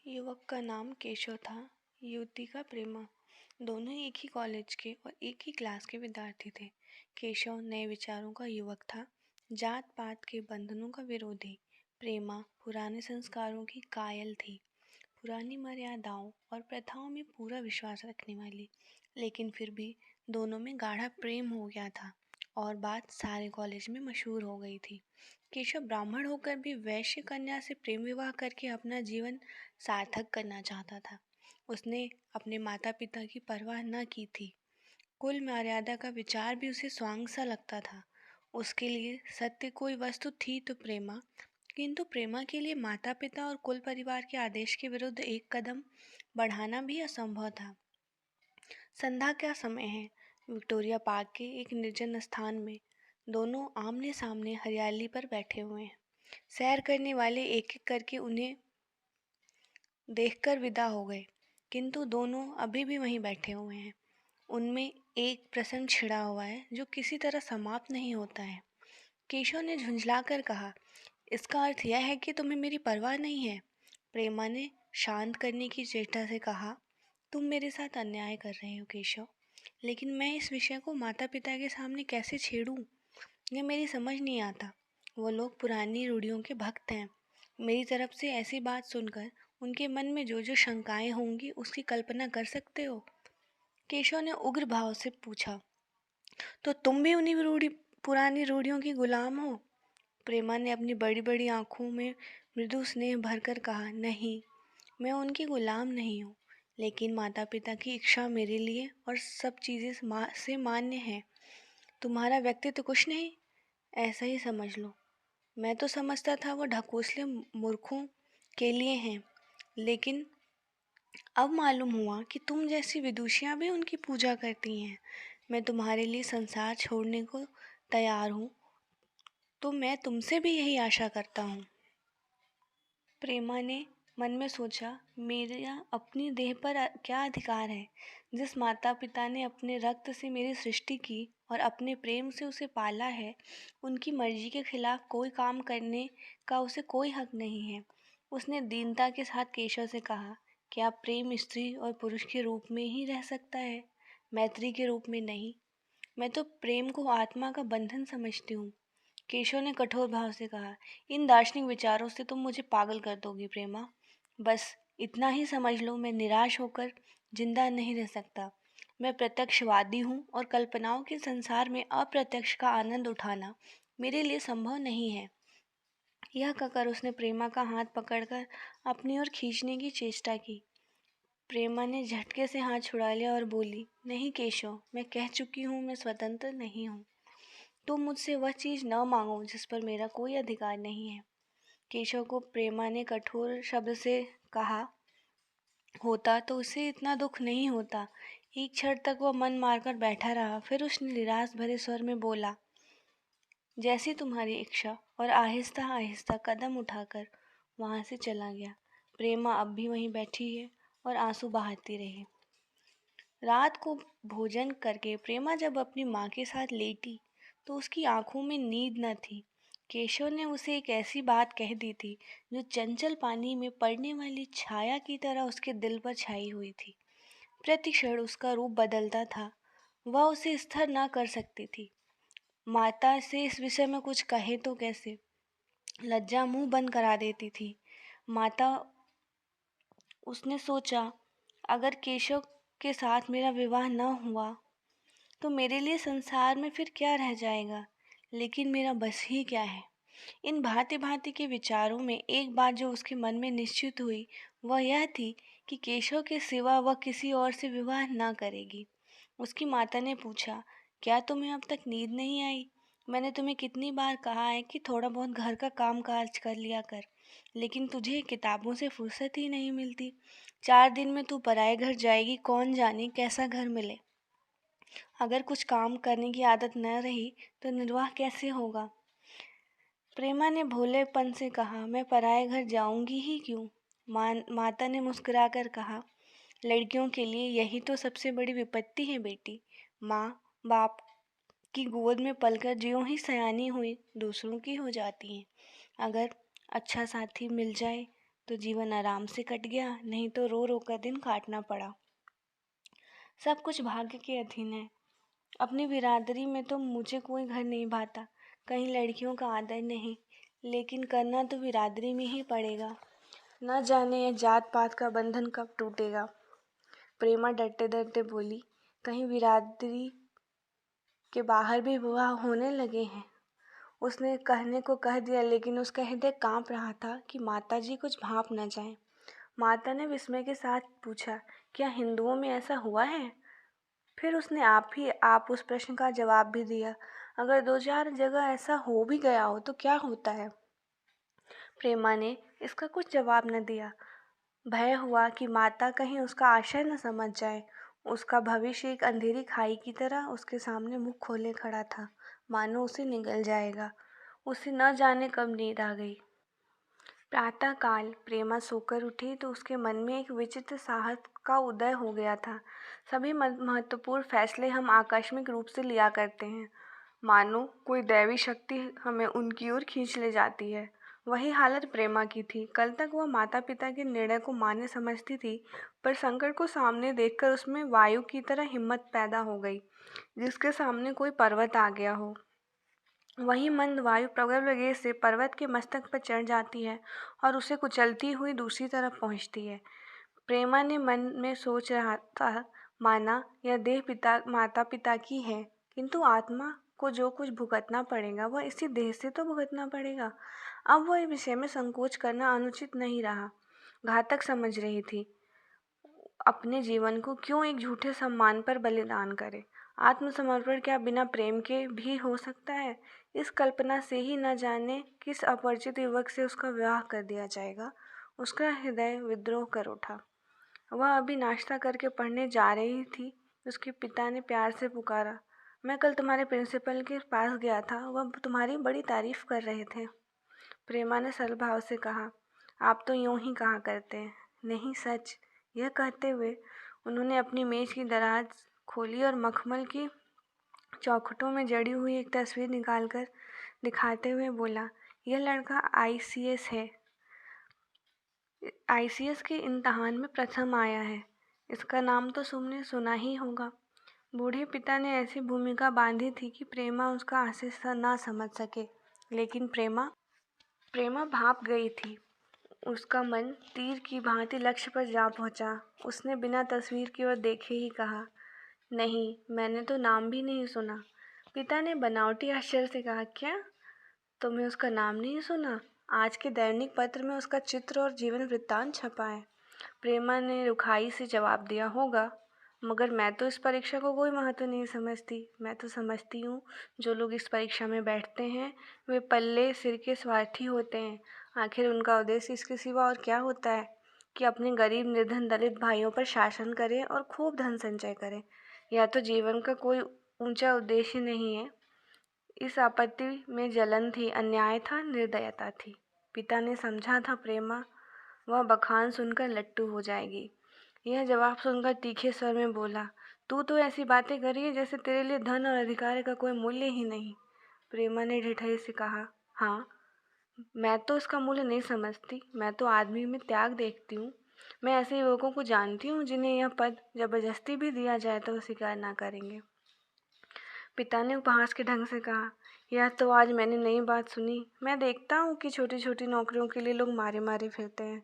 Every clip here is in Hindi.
युवक का नाम केशव था, युवती का प्रेमा। दोनों एक ही कॉलेज के और एक ही क्लास के विद्यार्थी थे। केशव नए विचारों का युवक था, जात पात के बंधनों का विरोधी। प्रेमा पुराने संस्कारों की कायल थी, पुरानी मर्यादाओं और प्रथाओं में पूरा विश्वास रखने वाली। लेकिन फिर भी दोनों में गाढ़ा प्रेम हो गया था और बात सारे कॉलेज में मशहूर हो गई थी। केशव ब्राह्मण होकर भी वैश्य कन्या से प्रेम विवाह करके अपना जीवन सार्थक करना चाहता था। उसने अपने माता पिता की परवाह न की थी। कुल मर्यादा का विचार भी उसे स्वांग सा लगता था। उसके लिए सत्य कोई वस्तु थी तो प्रेमा, किंतु प्रेमा के लिए माता पिता और कुल परिवार के आदेश के विरुद्ध एक कदम बढ़ाना भी असंभव था। संध्या का समय है। विक्टोरिया पार्क के एक निर्जन स्थान में दोनों आमने सामने हरियाली पर बैठे हुए हैं। सैर करने वाले एक एक करके उन्हें देखकर विदा हो गए, किंतु दोनों अभी भी वहीं बैठे हुए हैं। उनमें एक प्रसंग छिड़ा हुआ है जो किसी तरह समाप्त नहीं होता है। केशव ने झुंझलाकर कहा, इसका अर्थ यह है कि तुम्हें मेरी परवाह नहीं है। प्रेमा ने शांत करने की चेष्टा से कहा, तुम मेरे साथ अन्याय कर रहे हो केशव, लेकिन मैं इस विषय को माता पिता के सामने कैसे छेड़ूं? यह मेरी समझ नहीं आता। वो लोग पुरानी रूढ़ियों के भक्त हैं। मेरी तरफ से ऐसी बात सुनकर उनके मन में जो जो शंकाएं होंगी उसकी कल्पना कर सकते हो। केशव ने उग्र भाव से पूछा, तो तुम भी उन्हीं पुरानी रूढ़ियों की गुलाम हो? प्रेमा ने अपनी बड़ी बड़ी आंखों में मृदु स्नेह भरकर कहा, नहीं, मैं उनकी गुलाम नहीं हूँ, लेकिन माता पिता की इच्छा मेरे लिए और सब चीज़ें से मान्य है। तुम्हारा व्यक्तित्व कुछ नहीं, ऐसा ही समझ लो। मैं तो समझता था वो ढकोसले मूर्खों के लिए हैं, लेकिन अब मालूम हुआ कि तुम जैसी विदुषियां भी उनकी पूजा करती हैं। मैं तुम्हारे लिए संसार छोड़ने को तैयार हूँ, तो मैं तुमसे भी यही आशा करता हूँ। प्रेमा ने मन में सोचा, मेरा अपनी देह पर क्या अधिकार है? जिस माता पिता ने अपने रक्त से मेरी सृष्टि की और अपने प्रेम से उसे पाला है, उनकी मर्जी के खिलाफ कोई काम करने का उसे कोई हक नहीं है। उसने दीनता के साथ केशव से कहा, क्या प्रेम स्त्री और पुरुष के रूप में ही रह सकता है, मैत्री के रूप में नहीं? मैं तो प्रेम को आत्मा का बंधन समझती हूँ। केशव ने कठोर भाव से कहा, इन दार्शनिक विचारों से तुम मुझे पागल कर दोगी प्रेमा। बस इतना ही समझ लो, मैं निराश होकर जिंदा नहीं रह सकता। मैं प्रत्यक्षवादी हूँ और कल्पनाओं के संसार में अप्रत्यक्ष का आनंद उठाना मेरे लिए संभव नहीं है। यह कहकर उसने प्रेमा का हाथ पकड़कर अपनी ओर खींचने की चेष्टा की। प्रेमा ने झटके से हाथ छुड़ा लिया और बोली, नहीं केशव, मैं कह चुकी हूँ, मैं स्वतंत्र नहीं हूँ। तुम मुझसे वह चीज़ न मांगो जिस पर मेरा कोई अधिकार नहीं है। केशव को प्रेमा ने कठोर शब्द से कहा होता तो उसे इतना दुख नहीं होता। एक क्षण तक वह मन मारकर बैठा रहा, फिर उसने निराश भरे स्वर में बोला, जैसी तुम्हारी इच्छा, और आहिस्ता आहिस्ता कदम उठाकर वहाँ से चला गया। प्रेमा अब भी वहीं बैठी है और आंसू बहाती रही। रात को भोजन करके प्रेमा जब अपनी माँ के साथ लेटी तो उसकी आंखों में नींद न थी। केशव ने उसे एक ऐसी बात कह दी थी जो चंचल पानी में पड़ने वाली छाया की तरह उसके दिल पर छाई हुई थी। प्रति क्षण उसका रूप बदलता था। वह उसे स्थिर न कर सकती थी। माता से इस विषय में कुछ कहे तो कैसे? लज्जा मुंह बंद करा देती थी। माता, उसने सोचा, अगर केशव के साथ मेरा विवाह न हुआ तो मेरे लिए संसार में फिर क्या रह जाएगा? लेकिन मेरा बस ही क्या है? इन भांति भांति के विचारों में एक बात जो उसके मन में निश्चित हुई वह यह थी कि केशव के सिवा वह किसी और से विवाह न करेगी। उसकी माता ने पूछा, क्या तुम्हें अब तक नींद नहीं आई? मैंने तुम्हें कितनी बार कहा है कि थोड़ा बहुत घर का काम काज कर लिया कर, लेकिन तुझे किताबों से फुर्सत ही नहीं मिलती। 4 दिन में तू पराए घर जाएगी, कौन जाने कैसा घर मिले। अगर कुछ काम करने की आदत न रही तो निर्वाह कैसे होगा? प्रेमा ने भोलेपन से कहा, मैं पराए घर जाऊंगी ही क्यों? माता ने मुस्कुराकर कहा, लड़कियों के लिए यही तो सबसे बड़ी विपत्ति है बेटी। माँ बाप की गोद में पलकर ज्यों ही सयानी हुई दूसरों की हो जाती हैं। अगर अच्छा साथी मिल जाए तो जीवन आराम से कट गया, नहीं तो रो रो कर दिन काटना पड़ा। सब कुछ भाग्य के अधीन है। अपनी बिरादरी में तो मुझे कोई घर नहीं भाता, कहीं लड़कियों का आदर नहीं, लेकिन करना तो बिरादरी में ही पड़ेगा। न जाने यह जात पात का बंधन कब टूटेगा। प्रेमा डरते डरते बोली, कहीं बिरादरी के बाहर भी विवाह होने लगे हैं। उसने कहने को कह दिया, लेकिन उसका हृदय कांप रहा था कि माताजी कुछ भाप न जाए। माता ने विस्मय के साथ पूछा, क्या हिंदुओं में ऐसा हुआ है? फिर उसने आप उस प्रश्न का जवाब भी दिया, अगर 2-4 जगह ऐसा हो भी गया हो तो क्या होता है? प्रेमा ने इसका कुछ जवाब न दिया। भय हुआ कि माता कहीं उसका आशय न समझ जाए। उसका भविष्य एक अंधेरी खाई की तरह उसके सामने मुंह खोले खड़ा था, मानो उसे निगल जाएगा। उसे न जाने कब नींद आ गई। प्रातःकाल प्रेमा सोकर उठी तो उसके मन में एक विचित्र साहस का उदय हो गया था। सभी महत्वपूर्ण फैसले हम आकस्मिक रूप से लिया करते हैं, मानो कोई दैवी शक्ति हमें उनकी ओर खींच ले जाती है। वही हालत प्रेमा की थी। कल तक वह माता पिता के निर्णय को मान्य समझती थी, पर संकट को सामने देखकर उसमें वायु की तरह हिम्मत पैदा हो गई, जिसके सामने कोई पर्वत आ गया हो। वही मंद वायु प्रबल वेग से पर्वत के मस्तक पर चढ़ जाती है और उसे कुचलती हुई दूसरी तरफ पहुंचती है। प्रेमा ने मन में सोच रहा था, माना यह देह माता पिता की है, किंतु आत्मा को जो कुछ भुगतना पड़ेगा वह इसी देह से तो भुगतना पड़ेगा। अब वह इस विषय में संकोच करना अनुचित नहीं रहा। घातक समझ रही थी। अपने जीवन को क्यों एक झूठे सम्मान पर बलिदान करे। आत्मसमर्पण क्या बिना प्रेम के भी हो सकता है? इस कल्पना से ही न जाने किस अपरिचित युवक से उसका विवाह कर दिया जाएगा, उसका हृदय विद्रोह कर उठा। वह अभी नाश्ता करके पढ़ने जा रही थी। उसके पिता ने प्यार से पुकारा, मैं कल तुम्हारे प्रिंसिपल के पास गया था, वह तुम्हारी बड़ी तारीफ कर रहे थे। प्रेमा ने सरल भाव से कहा, आप तो यूं ही कहा करते हैं। नहीं, सच। यह कहते हुए उन्होंने अपनी मेज की दराज खोली और मखमल की चौखटों में जड़ी हुई एक तस्वीर निकालकर दिखाते हुए बोला, यह लड़का आईसीएस है। आईसीएस के इम्तहान में प्रथम आया है। इसका नाम तो तुमने सुना ही होगा। बूढ़े पिता ने ऐसी भूमिका बांधी थी कि प्रेमा उसका आशय ना समझ सके, लेकिन प्रेमा भाप गई थी। उसका मन तीर की भांति लक्ष्य पर जा पहुंचा। उसने बिना तस्वीर की ओर देखे ही कहा, नहीं, मैंने तो नाम भी नहीं सुना। पिता ने बनावटी आश्चर्य से कहा, क्या तुमने उसका नाम नहीं सुना? आज के दैनिक पत्र में उसका चित्र और जीवन वृत्तांत छपा है। प्रेमा ने रुखाई से जवाब दिया, होगा, मगर मैं तो इस परीक्षा को कोई महत्व नहीं समझती। मैं तो समझती हूँ जो लोग इस परीक्षा में बैठते हैं वे पल्ले सिर के स्वार्थी होते हैं। आखिर उनका उद्देश्य इसके सिवा और क्या होता है कि अपने गरीब निर्धन दलित भाइयों पर शासन करें और खूब धन संचय करें। यह तो जीवन का कोई ऊंचा उद्देश्य नहीं है। इस आपत्ति में जलन थी, अन्याय था, निर्दयता थी। पिता ने समझा था प्रेमा वह बखान सुनकर लट्टू हो जाएगी। यह जवाब सुनकर तीखे स्वर में बोला, तू तो ऐसी बातें कर रही है जैसे तेरे लिए धन और अधिकार का कोई मूल्य ही नहीं। प्रेमा ने ढिठाई से कहा, हाँ, मैं तो इसका मूल्य नहीं समझती। मैं तो आदमी में त्याग देखती हूँ। मैं ऐसे युवकों को जानती हूँ जिन्हें यह पद जबरदस्ती भी दिया जाए तो स्वीकार ना करेंगे। पिता ने उपहास के ढंग से कहा, यह तो आज मैंने नई बात सुनी। मैं देखता हूँ कि छोटी छोटी नौकरियों के लिए लोग मारे मारे फिरते हैं।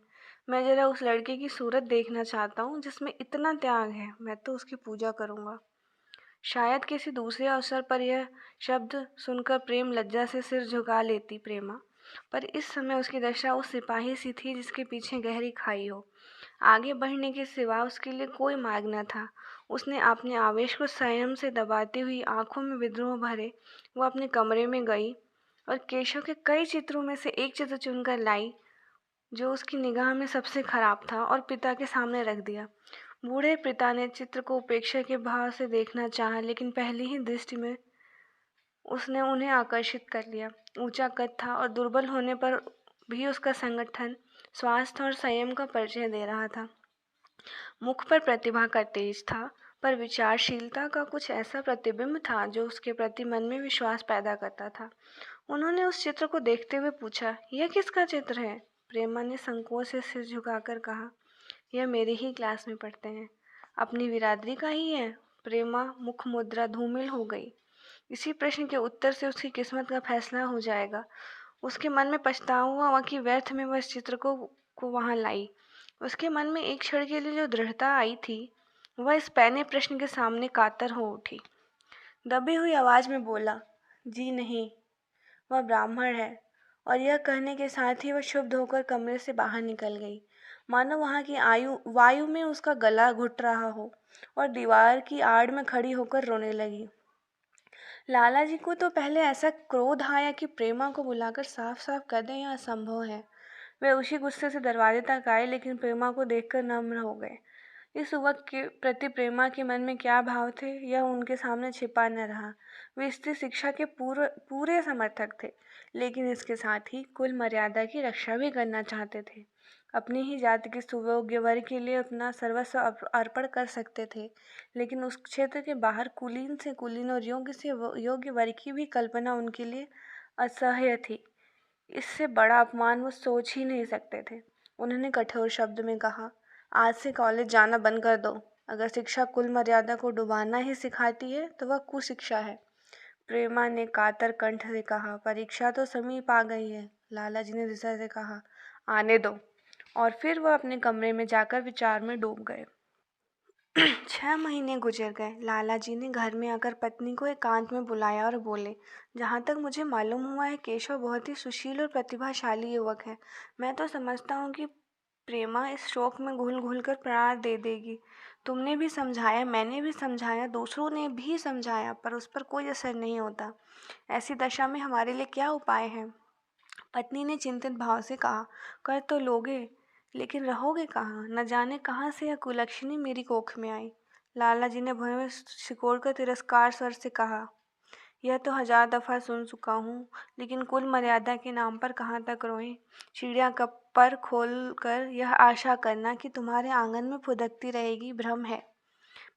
मैं जरा उस लड़के की सूरत देखना चाहता हूँ जिसमें इतना त्याग है। मैं तो उसकी पूजा करूँगा। शायद किसी दूसरे अवसर पर यह शब्द सुनकर प्रेम लज्जा से सिर झुका लेती प्रेमा, पर इस समय उसकी दशा उस सिपाही सी थी जिसके पीछे गहरी खाई हो। आगे बढ़ने के सिवा उसके लिए कोई मार्ग न था। उसने अपने आवेश को संयम से दबाती हुई आंखों में विद्रोह भरे वो अपने कमरे में गई और केशव के कई चित्रों में से एक चित्र चुनकर लाई जो उसकी निगाह में सबसे खराब था और पिता के सामने रख दिया। बूढ़े पिता ने चित्र को उपेक्षा के भाव से देखना चाहा, लेकिन पहली ही दृष्टि में उसने उन्हें आकर्षित कर लिया। ऊंचा कद था और दुर्बल होने पर भी उसका संगठन स्वास्थ्य और संयम का परिचय दे रहा था। मुख पर प्रतिभा का तेज था, पर विचारशीलता का कुछ ऐसा प्रतिबिंब था जो उसके प्रति मन में विश्वास पैदा करता था। उन्होंने उस चित्र को देखते हुए पूछा, यह किसका चित्र है? प्रेमा ने संकोच से सिर झुकाकर कहा, यह मेरे ही क्लास में पढ़ते हैं। अपनी बिरादरी का ही है? प्रेमा मुख मुद्रा धूमिल हो गई। इसी प्रश्न के उत्तर से उसकी किस्मत का फैसला हो जाएगा। उसके मन में पछतावा हुआ कि व्यर्थ में वह इस चित्र को वहां लाई। उसके मन में एक क्षण के लिए जो दृढ़ता आई थी, वह इस पैने प्रश्न के सामने कातर हो उठी। दबी हुई आवाज में बोला, जी नहीं, वह ब्राह्मण है। और यह कहने के साथ ही वह क्षुब्ध होकर कमरे से बाहर निकल गई, मानो वहां की वायु में उसका गला घुट रहा हो, और दीवार की आड़ में खड़ी होकर रोने लगी। लाला जी को तो पहले ऐसा क्रोध आया कि प्रेमा को बुलाकर साफ साफ कह दें यह असंभव है। वे उसी गुस्से से दरवाजे तक आए, लेकिन प्रेमा को देखकर नम्र हो गए। इस युवक के प्रति प्रेमा के मन में क्या भाव थे, यह उनके सामने छिपा न रहा। वे स्त्री शिक्षा के पूरे समर्थक थे, लेकिन इसके साथ ही कुल मर्यादा की रक्षा भी करना चाहते थे। अपनी ही जाति के सुयोग्य वर्ग के लिए अपना सर्वस्व अर्पण कर सकते थे, लेकिन उस क्षेत्र के बाहर कुलीन से कुलीन और योग्य से योग्य वर्ग की भी कल्पना उनके लिए असह्य थी। इससे बड़ा अपमान वो सोच ही नहीं सकते थे। उन्होंने कठोर शब्द में कहा, आज से कॉलेज जाना बंद कर दो। अगर शिक्षा कुल मर्यादा को डुबाना ही सिखाती है तो वह कुशिक्षा है। प्रेमा ने कातर कंठ से कहा, परीक्षा तो समीप आ गई है। लाला जी ने रिसा से कहा, आने दो। और फिर वह अपने कमरे में जाकर विचार में डूब गए। 6 महीने गुजर गए। लाला जी ने घर में आकर पत्नी को एकांत में बुलाया और बोले, जहाँ तक मुझे मालूम हुआ है, केशव बहुत ही सुशील और प्रतिभाशाली युवक है। मैं तो समझता हूँ कि प्रेमा इस शोक में घुल घुल कर प्राण दे देगी। तुमने भी समझाया, मैंने भी समझाया, दूसरों ने भी समझाया, पर उस पर कोई असर नहीं होता। ऐसी दशा में हमारे लिए क्या उपाय है? पत्नी ने चिंतित भाव से कहा, कर तो लोगे, लेकिन रहोगे कहाँ? न जाने कहाँ से यह कुलक्षणी मेरी कोख में आई। लाला जी ने भुएं में सिकोड़कर तिरस्कार स्वर से कहा, यह तो 1000 दफ़ा सुन चुका हूँ, लेकिन कुल मर्यादा के नाम पर कहाँ तक रोएं? चिड़िया का पर खोल कर यह आशा करना कि तुम्हारे आंगन में फुदकती रहेगी भ्रम है।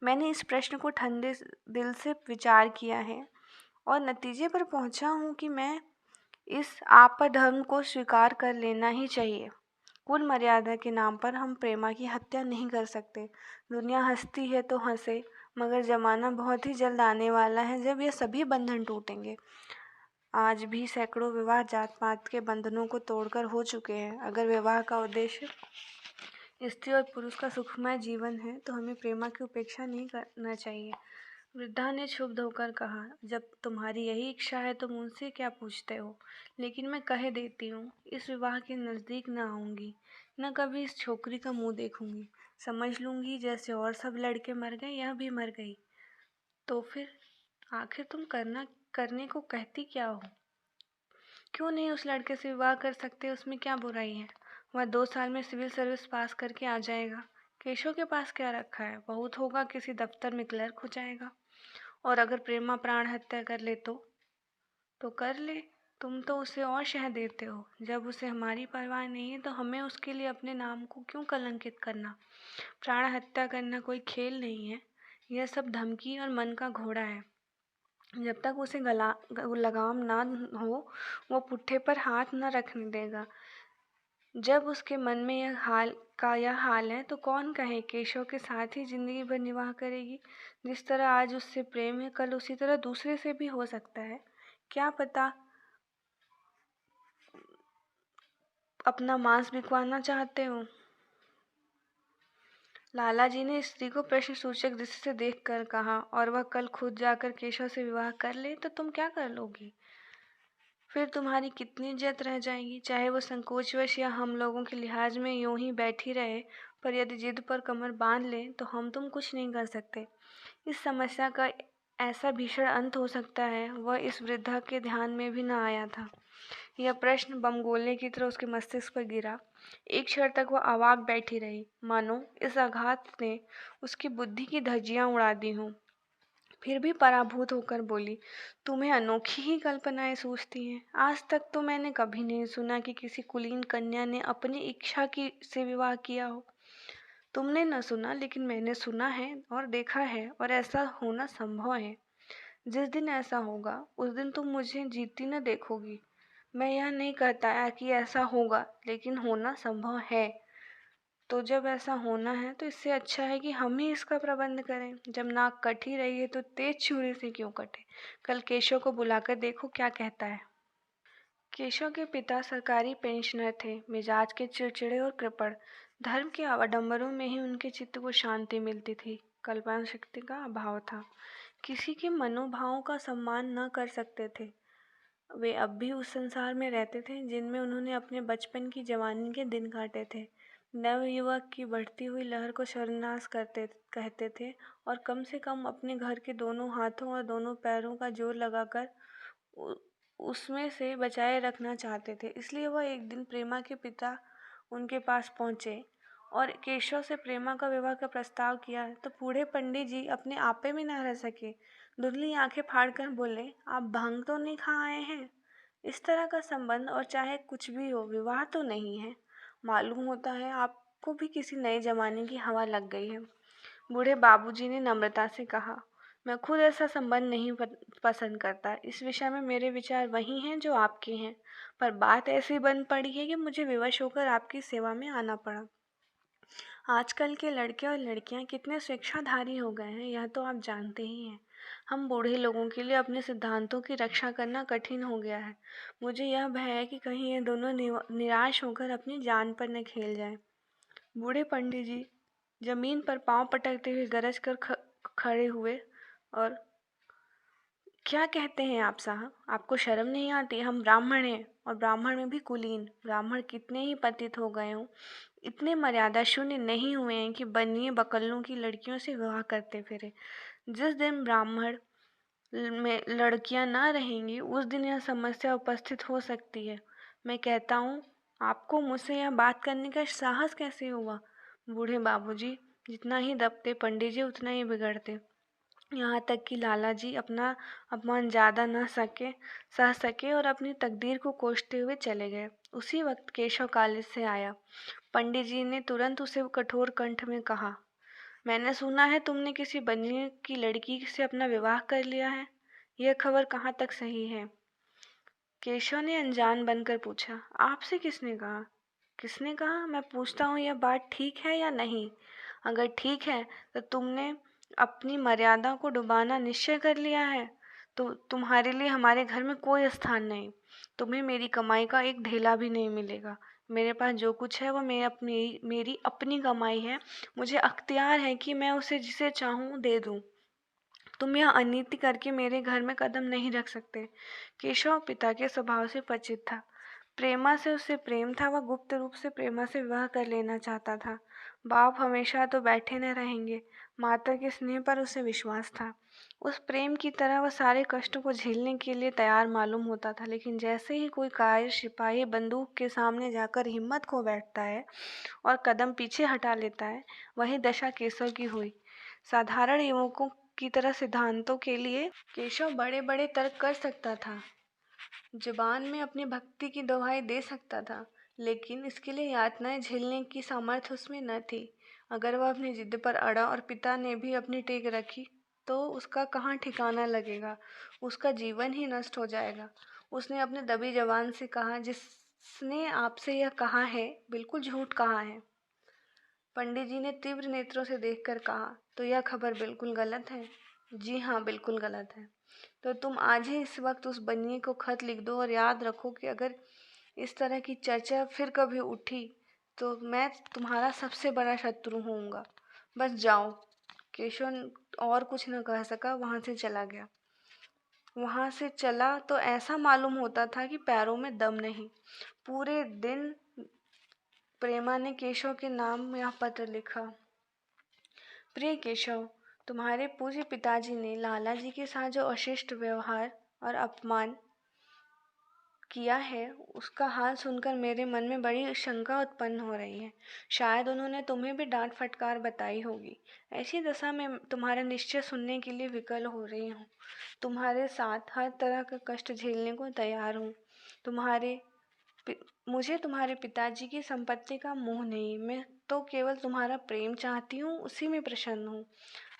मैंने इस प्रश्न को ठंडे दिल से विचार किया है और नतीजे पर पहुंचा हूँ कि मैं इस आपधर्म को स्वीकार कर लेना ही चाहिए। कुल मर्यादा के नाम पर हम प्रेमा की हत्या नहीं कर सकते। दुनिया हंसती है तो हंसे, मगर जमाना बहुत ही जल्द आने वाला है जब ये सभी बंधन टूटेंगे। आज भी सैकड़ों विवाह जात पात के बंधनों को तोड़कर हो चुके हैं। अगर विवाह का उद्देश्य स्त्री और पुरुष का सुखमय जीवन है तो हमें प्रेमा की उपेक्षा नहीं करना चाहिए। वृद्धा ने क्षुब्ध होकर कहा, जब तुम्हारी यही इच्छा है तो मुझसे क्या पूछते हो? लेकिन मैं कह देती हूँ, इस विवाह के नज़दीक न आऊँगी, न कभी इस छोकरी का मुंह देखूंगी। समझ लूँगी जैसे और सब लड़के मर गए, यह भी मर गई। तो फिर आखिर तुम करने को कहती क्या हो? क्यों नहीं उस लड़के से विवाह कर सकते? उसमें क्या बुराई है? वह 2 साल में सिविल सर्विस पास करके आ जाएगा। केशव के पास क्या रखा है? बहुत होगा किसी दफ्तर में क्लर्क हो जाएगा। और अगर प्रेमा प्राण हत्या कर ले तो कर ले। तुम तो उसे और शह देते हो। जब उसे हमारी परवाह नहीं है तो हमें उसके लिए अपने नाम को क्यों कलंकित करना? प्राण हत्या करना कोई खेल नहीं है। यह सब धमकी और मन का घोड़ा है। जब तक उसे लगाम ना हो, वो पुट्ठे पर हाथ न रखने देगा। जब उसके मन में यह हाल है तो कौन कहे केशव के साथ ही जिंदगी भर निवाह करेगी? जिस तरह आज उससे प्रेम है, कल उसी तरह दूसरे से भी हो सकता है। क्या पता अपना मांस बिकवाना चाहते हो? लाला जी ने स्त्री को प्रश्न सूचक दृष्टि से देखकर कहा, और वह कल खुद जाकर केशव से विवाह कर ले तो तुम क्या कर लोगी? फिर तुम्हारी कितनी इज्जत रह जाएगी? चाहे वो संकोचवश या हम लोगों के लिहाज में यूं ही बैठी रहे, पर यदि जिद पर कमर बांध ले तो हम तुम कुछ नहीं कर सकते। इस समस्या का ऐसा भीषण अंत हो सकता है, वह इस वृद्धा के ध्यान में भी न आया था। यह प्रश्न बमगोले की तरह उसके मस्तिष्क पर गिरा। एक क्षण तक वह अवाक बैठी रही, मानो इस आघात ने उसकी बुद्धि की धज्जियां उड़ा दी हों। फिर भी पराभूत होकर बोली, तुम्हें अनोखी ही कल्पनाएं सूझती हैं। आज तक तो मैंने कभी नहीं सुना कि किसी कुलीन कन्या ने अपनी इच्छा की से विवाह किया हो। तुमने न सुना, लेकिन मैंने सुना है और देखा है, और ऐसा होना संभव है। जिस दिन ऐसा होगा उस दिन तुम मुझे जीती न देखोगी। मैं यह नहीं कहता कि ऐसा होगा, लेकिन होना संभव है। तो जब ऐसा होना है तो इससे अच्छा है कि हम ही इसका प्रबंध करें। जब नाक कट ही रही है तो तेज छुरी से क्यों कटे? कल केशव को बुलाकर देखो क्या कहता है। केशव के पिता सरकारी पेंशनर थे, मिजाज के चिड़चिड़े और कृपण। धर्म के आडंबरों में ही उनके चित्त को शांति मिलती थी, कल्पना शक्ति का अभाव था। किसी के मनोभावों का सम्मान न कर सकते थे। वे अब भी उस संसार में रहते थे जिनमें उन्होंने अपने बचपन की जवानी के दिन काटे थे। नवयुवक की बढ़ती हुई लहर को शर्मनाश करते कहते थे और कम से कम अपने घर के दोनों हाथों और दोनों पैरों का जोर लगाकर उ- उसमें से बचाए रखना चाहते थे। इसलिए वह एक दिन प्रेमा के पिता उनके पास पहुंचे और केशव से प्रेमा का विवाह का प्रस्ताव किया तो बूढ़े पंडित जी अपने आपे में न रह सके। धुंधली आंखें फाड़कर बोले, आप भांग तो नहीं खा आए हैं? इस तरह का संबंध, और चाहे कुछ भी हो, विवाह तो नहीं है। मालूम होता है आपको भी किसी नए जमाने की हवा लग गई है। बूढ़े बाबूजी ने नम्रता से कहा, मैं खुद ऐसा संबंध नहीं पसंद करता। इस विषय में मेरे विचार वही हैं जो आपके हैं, पर बात ऐसी बन पड़ी है कि मुझे विवश होकर आपकी सेवा में आना पड़ा। आजकल के लड़के और लड़कियां कितने शिक्षाधारी हो गए हैं, यह तो आप जानते ही हैं। हम बूढ़े लोगों के लिए अपने सिद्धांतों की रक्षा करना कठिन हो गया है। मुझे यह भय है कि कहीं ये दोनों निराश होकर अपनी जान पर न खेल जाएं। बूढ़े पंडित जी जमीन पर पांव पटकते हुए गरज कर खड़े हुए और, क्या कहते हैं आप साहब? आपको शर्म नहीं आती? हम ब्राह्मण हैं, और ब्राह्मण में भी कुलीन। ब्राह्मण कितने ही पतित हो गए हों, इतने मर्यादा शून्य नहीं हुए हैं कि बनिए बकलों की लड़कियों से विवाह करते फिरे। जिस दिन ब्राह्मण में लड़कियां ना रहेंगी उस दिन यह समस्या उपस्थित हो सकती है। मैं कहता हूँ, आपको मुझसे यह बात करने का साहस कैसे हुआ? बूढ़े बाबूजी जितना ही दबते, पंडित जी उतना ही बिगड़ते। यहाँ तक कि लाला जी अपना अपमान ज़्यादा न सह सके और अपनी तकदीर को कोसते हुए चले गए। उसी वक्त केशव कॉलेज से आया। पंडित जी ने तुरंत उसे कठोर कंठ में कहा, मैंने सुना है तुमने किसी बनिए की लड़की से अपना विवाह कर लिया है। यह खबर कहाँ तक सही है? केशव ने अनजान बनकर पूछा, आपसे किसने कहा? किसने कहा? मैं पूछता हूँ, यह बात ठीक है या नहीं? अगर ठीक है तो तुमने अपनी मर्यादा को डुबाना निश्चय कर लिया है, तो तुम्हारे लिए हमारे घर में कोई स्थान नहीं। तुम्हें मेरी कमाई का एक ढेला भी नहीं मिलेगा। मेरे पास जो कुछ है वह मेरी अपनी कमाई है। मुझे अख्तियार है कि मैं उसे जिसे चाहूँ दे दूँ। तुम यह अनीति करके मेरे घर में कदम नहीं रख सकते। केशव पिता के स्वभाव से परिचित था। प्रेमा से उसे प्रेम था, वह गुप्त रूप से प्रेमा से विवाह कर लेना चाहता था। बाप हमेशा तो बैठे न रहेंगे। माता के स्नेह पर उसे विश्वास था। उस प्रेम की तरह वह सारे कष्टों को झेलने के लिए तैयार मालूम होता था, लेकिन जैसे ही कोई कायर सिपाही बंदूक के सामने जाकर हिम्मत खो बैठता है और कदम पीछे हटा लेता है, वही दशा केशव की हुई। साधारण युवकों की तरह सिद्धांतों के लिए केशव बड़े बड़े तर्क कर सकता था, जुबान में अपनी भक्ति की दुहाई दे सकता था, लेकिन इसके लिए यातनाएं झेलने की सामर्थ्य उसमें न थी। अगर वह अपनी जिद पर अड़ा और पिता ने भी अपनी टेक रखी तो उसका कहाँ ठिकाना लगेगा। उसका जीवन ही नष्ट हो जाएगा। उसने अपने दबी जबान से कहा, जिसने आपसे यह कहा है बिल्कुल झूठ कहा है। पंडित जी ने तीव्र नेत्रों से देखकर कहा, तो यह खबर बिल्कुल गलत है? जी हाँ, बिल्कुल गलत है। तो तुम आज ही इस वक्त उस बनिए को खत लिख दो और याद रखो कि अगर इस तरह की चर्चा फिर कभी उठी तो मैं तुम्हारा सबसे बड़ा शत्रु होऊंगा। बस जाओ। केशव और कुछ न कह सका, वहां से चला गया। वहां से चला तो ऐसा मालूम होता था कि पैरों में दम नहीं। पूरे दिन प्रेमा ने केशव के नाम यह पत्र लिखा, प्रिय केशव, तुम्हारे पूज्य पिताजी ने लाला जी के साथ जो अशिष्ट व्यवहार और अपमान किया है उसका हाल सुनकर मेरे मन में बड़ी शंका उत्पन्न हो रही है। शायद उन्होंने तुम्हें भी डांट फटकार बताई होगी। ऐसी दशा में तुम्हारा निश्चय सुनने के लिए विकल हो रही हूँ। तुम्हारे साथ हर तरह का कष्ट झेलने को तैयार हूँ। मुझे तुम्हारे पिताजी की संपत्ति का मोह नहीं, मैं तो केवल तुम्हारा प्रेम चाहती हूँ, उसी में प्रसन्न हूँ।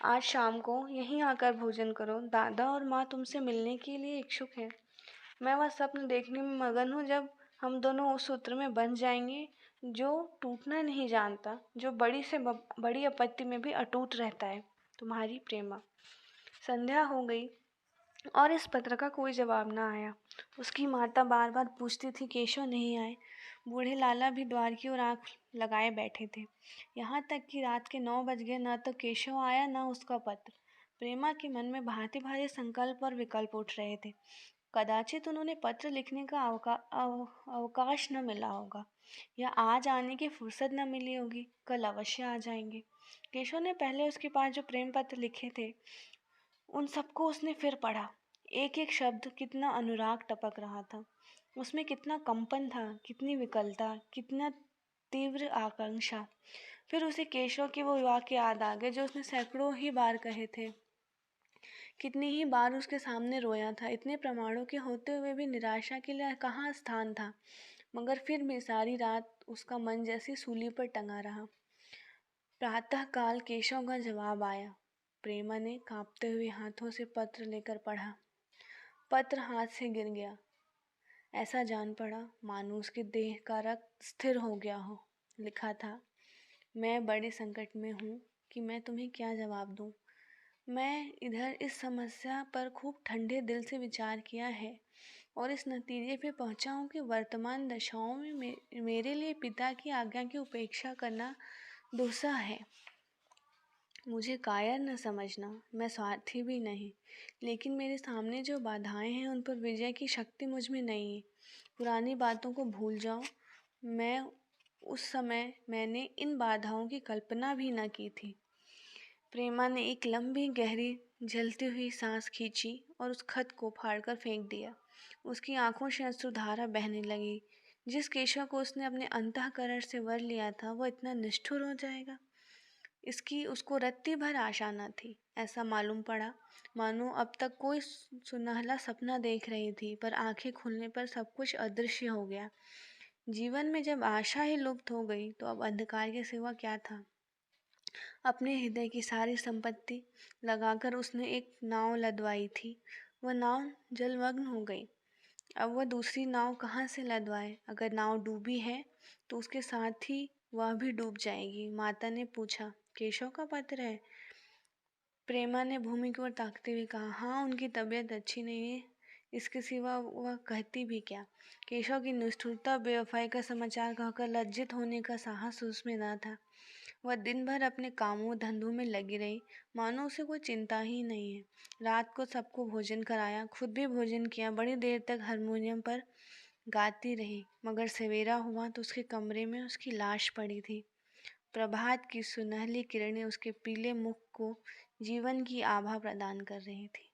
आज शाम को यहीं आकर भोजन करो। दादा और माँ तुमसे मिलने के लिए इच्छुक हैं। मैं वह स्वप्न देखने में मगन हूँ जब हम दोनों उस सूत्र में बंध जाएंगे जो टूटना नहीं जानता, जो बड़ी से बड़ी आपत्ति में भी अटूट रहता है। तुम्हारी प्रेमा। संध्या हो गई और इस पत्र का कोई जवाब ना आया। उसकी माता बार बार पूछती थी, केशव नहीं आए। बूढ़े लाला भी द्वार की ओर आंख लगाए बैठे थे। यहाँ तक कि रात के 9 बज गए, न तो केशव आया न उसका पत्र। प्रेमा के मन में भांति भांति संकल्प और विकल्प उठ रहे थे। कदाचित उन्होंने पत्र लिखने का अवकाश न मिला होगा, या आज आने की फुर्सत न मिली होगी। कल अवश्य आ जाएंगे। केशव ने पहले उसके पास जो प्रेम पत्र लिखे थे उन सबको उसने फिर पढ़ा। एक एक शब्द कितना अनुराग टपक रहा था, उसमें कितना कंपन था, कितनी विकलता, कितना तीव्र आकांक्षा। फिर उसे केशव के वो वाक्य याद आ गए जो उसने सैकड़ों ही बार कहे थे। कितनी ही बार उसके सामने रोया था। इतने प्रमाणों के होते हुए भी निराशा के लिए कहाँ स्थान था। मगर फिर भी सारी रात उसका मन जैसी सूली पर टंगा रहा। प्रातः काल केशव का जवाब आया। प्रेमा ने कांपते हुए हाथों से पत्र लेकर पढ़ा। पत्र हाथ से गिर गया। ऐसा जान पड़ा मानो उसके देह का रक्त स्थिर हो गया हो। लिखा था, मैं बड़े संकट में हूँ कि मैं तुम्हें क्या जवाब दूँ। मैं इधर इस समस्या पर खूब ठंडे दिल से विचार किया है और इस नतीजे पे पहुँचा हूँ कि वर्तमान दशाओं में मेरे लिए पिता की आज्ञा की उपेक्षा करना दुस्सह है। मुझे कायर न समझना, मैं स्वार्थी भी नहीं, लेकिन मेरे सामने जो बाधाएं हैं उन पर विजय की शक्ति मुझ में नहीं है। पुरानी बातों को भूल जाओ। उस समय मैंने इन बाधाओं की कल्पना भी न की थी। प्रेमा ने एक लंबी गहरी जलती हुई सांस खींची और उस खत को फाड़कर फेंक दिया। उसकी आंखों से अश्रुधारा बहने लगी। जिस केशव को उसने अपने अंतःकरण से वर लिया था वह इतना निष्ठुर हो जाएगा, इसकी उसको रत्ती भर आशा न थी। ऐसा मालूम पड़ा मानो अब तक कोई सुनहला सपना देख रही थी, पर आंखें खुलने पर सब कुछ अदृश्य हो गया। जीवन में जब आशा ही लुप्त हो गई तो अब अंधकार के सिवा क्या था। अपने हृदय की सारी संपत्ति लगाकर उसने एक नाव लदवाई थी। वह नाव जलमग्न हो गई। अब वह दूसरी नाव कहाँ से लदवाए। अगर नाव डूबी है तो उसके साथ ही वह भी डूब जाएगी। माता ने पूछा, केशव का पत्र है? प्रेमा ने भूमि की ओर ताकते हुए कहा, हाँ, उनकी तबीयत अच्छी नहीं है। इसके सिवा वह कहती भी क्या। केशव की निष्ठुरता बेवफाई का समाचार कहकर लज्जित होने का साहस उसमें न था। वह दिन भर अपने कामों धंधों में लगी रही, मानो उसे कोई चिंता ही नहीं है। रात को सबको भोजन कराया, खुद भी भोजन किया। बड़ी देर तक हारमोनियम पर गाती रही, मगर सवेरा हुआ तो उसके कमरे में उसकी लाश पड़ी थी। प्रभात की सुनहली किरणें उसके पीले मुख को जीवन की आभा प्रदान कर रही थी।